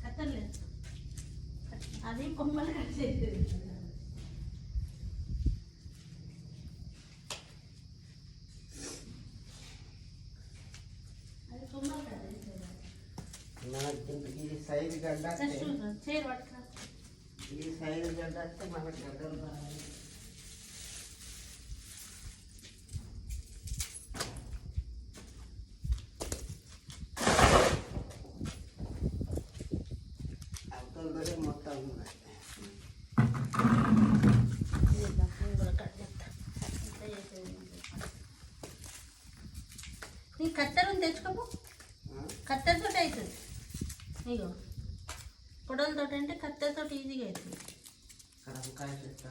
కట్టలేదు అది కొమ్మలు కట్ చేసేది. అది కొమ్మలు కట్ చేసేది. ఈ సైజు గడ్డ చీర పట్టుకో. ఈ సైజు గడ్డ అంటే మనకి గడ్డలు బాగా అవతలతోనే మొత్తం ఉన్నాయి. నీ కత్తెరని తెచ్చుకోము, కత్తెరతో అవుతుంది. ఇగో పొడలతో అంటే కత్తెరతో ఈజీగా అవుతుంది. కరంకాయ చెట్టు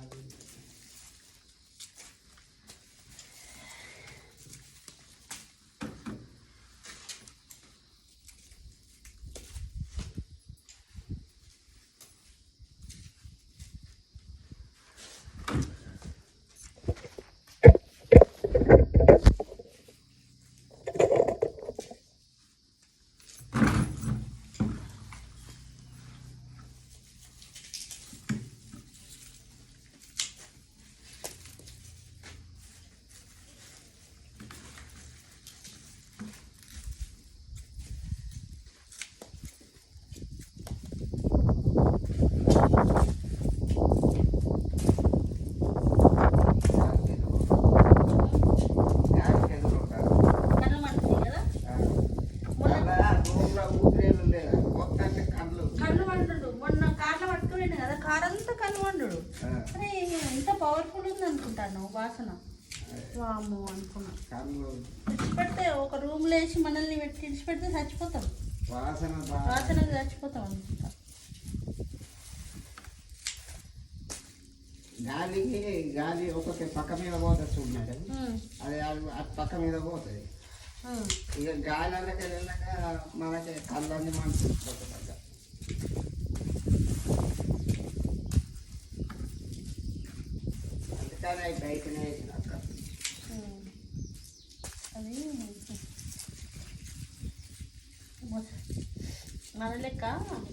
పవర్ఫుల్ ఉంది అనుకుంటాను వాసన. వాము అనుకున్నాను. విడిచిపెడితే ఒక రూమ్లో వేసి మనల్ని పెట్టి విడిచిపెడితే చచ్చిపోతాం. వాసనకు చచ్చిపోతాం అనుకుంటా. గాలి ఒకటి పక్క మీద పోతుంది చూడండి, అది పక్క మీద పోతుంది. ఇక గాలి అన్నకి వెళ్ళాక మనకి కళ్ళన్నీ మనసు అందుకని అవి బయటనే వేసిన అక్కడ. అది మన లెక్క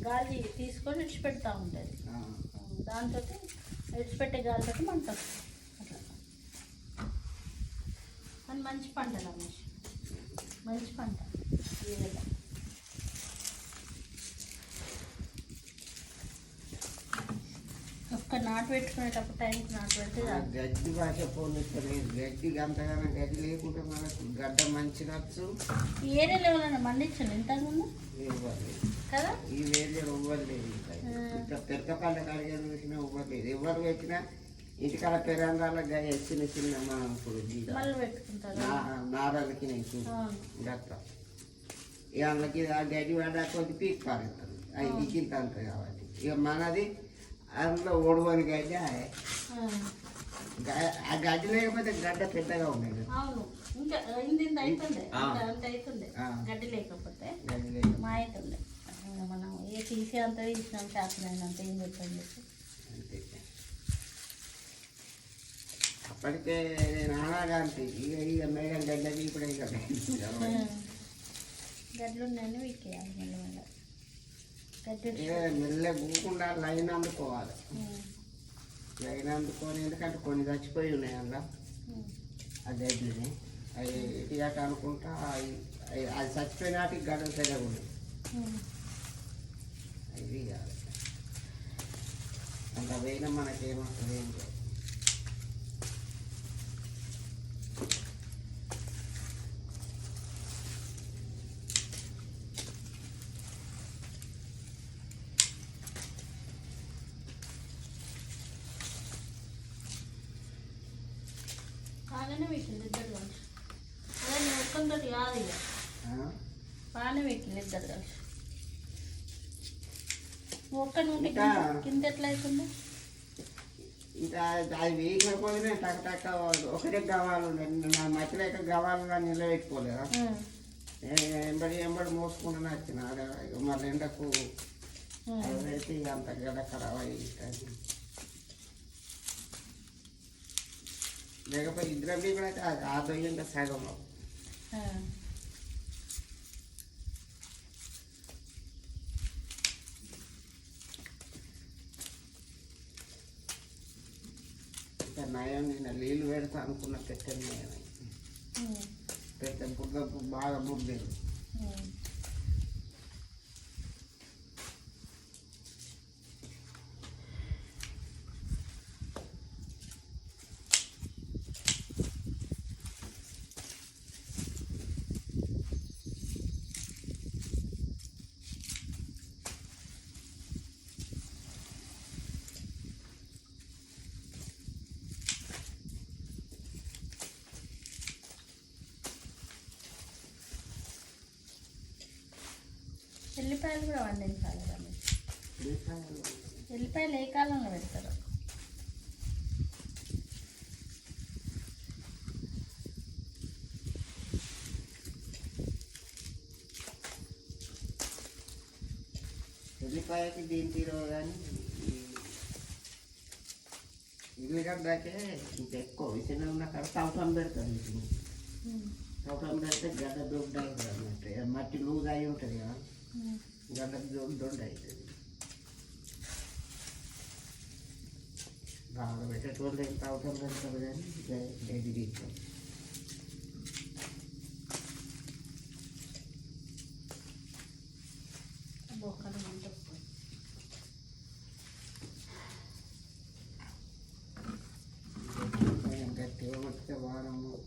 గాలి తీసుకొని విడిచిపెడతా ఉంటుంది. దాంతో విడిచిపెట్టే గాలితో మంట అట్లా. అని మంచి పంట రమేష్, మంచి పంట. ఒక్క నాటు పెట్టుకునేటప్పుడు టైంకి నాటు పెడితే గడ్డి భాష పోనిస్తలేదు. గడ్డి అంతగానో గడ్డి లేకుంటే మనకు గడ్డ మంచి నచ్చు. ఏరే లెవెల్ మండించండి ఇంతకుముందు కదా. ఈ వేరే ఇవ్వలేదు. ఇంకా పెద్ద పంట కడిగే చూసినా ఇవ్వలేదు. ఎవరు పెట్టినా ఇంటికాడ పెరంగాల చిన్న చిన్న మనం ఇప్పుడు నారలకి నేను గట్ట ఇక అందులోకి ఆ గడ్డి పడ్డా కొద్ది పీక్ పారేస్తారు. అవి దిక్కింత అంత కాబట్టి ఇక మనది అందులో ఓడువని గడ్డి. ఆ గడ్డి లేకపోతే గడ్డ పెద్దగా ఉన్నాయి కదా. గడ్డి లేకపోతే మా అవుతుండే. మనం ఏ తీసి అంత తీసినాం, చేతనైనంత ఏం చెప్తాను చెప్పి అప్పటికే నేను ఆనాగాంతి ఇక మేడం గడ్డకి ఇప్పుడు ఇక గడ్డలు ఉన్నాయని వీకేయాలి మెల్లమెల్ల. మెల్ల కూకుండా లైన్ అందుకోవాలి. లైన్ అందుకొని ఎందుకంటే కొన్ని చచ్చిపోయి ఉన్నాయి అందులో ఆ గడ్డని. అవి ఇటుగాక అనుకుంటా అది చచ్చిపోయినాటికి గడ్డలు సరిగా ఉన్నాయి. ఇది కాదు అంత పోయినా మనకేమవుతుంది ఏంటో. బాగానే పెట్టింది ఇద్దరు కలిసి. అదే నేను ఒక్కంతో కాదు ఇక బాగానే పెట్టింది ఇద్దరు కలిసి. ఒక్క నూనె కింద ఎట్లా అవుతుందో ఇంకా అది వేయకపోతేనే టక్క టక్క ఒకటే గవాలు నా మధ్యలో గవాలు నిలబెట్టుకోలేదా. ఎంబడి మోసుకుంటూ వచ్చిన మళ్ళీ ఎండకు అయితే ఇక అంత గడ ఖరాబ్ అయ్యి లేకపోతే ఇద్దరం కూడా అయితే ఆ దొయ్యంగా సగంలో ఆ. ఇంకా నయం నేను నీళ్ళు పెడతా అనుకున్న పెట్టని నయం పెద్ద బుడ్డ బాగా బుడ్డేది. ఎల్లిపాయలు కూడా వండించాలి కదా. ఎల్లిపాయలు ఏ కాలంలో పెడతారు? ఉల్లిపాయకి దీని తీరు కానీ ఉల్లిగడ్డకే ఇంకా ఎక్కువ విషయం ఉన్న కాడ తవటం పెడతాను. వీటిని తవటం పెడితే గడ్డ దొడ్డు అవుతుంది అన్నట్టు. మట్టి లూజ్ అయి ఉంటుంది కదా, గడ్డ దొడ్డు అవుతుంది. బాగా పెట్టేటువంటి తవటం పెడతారు కానీ ఇది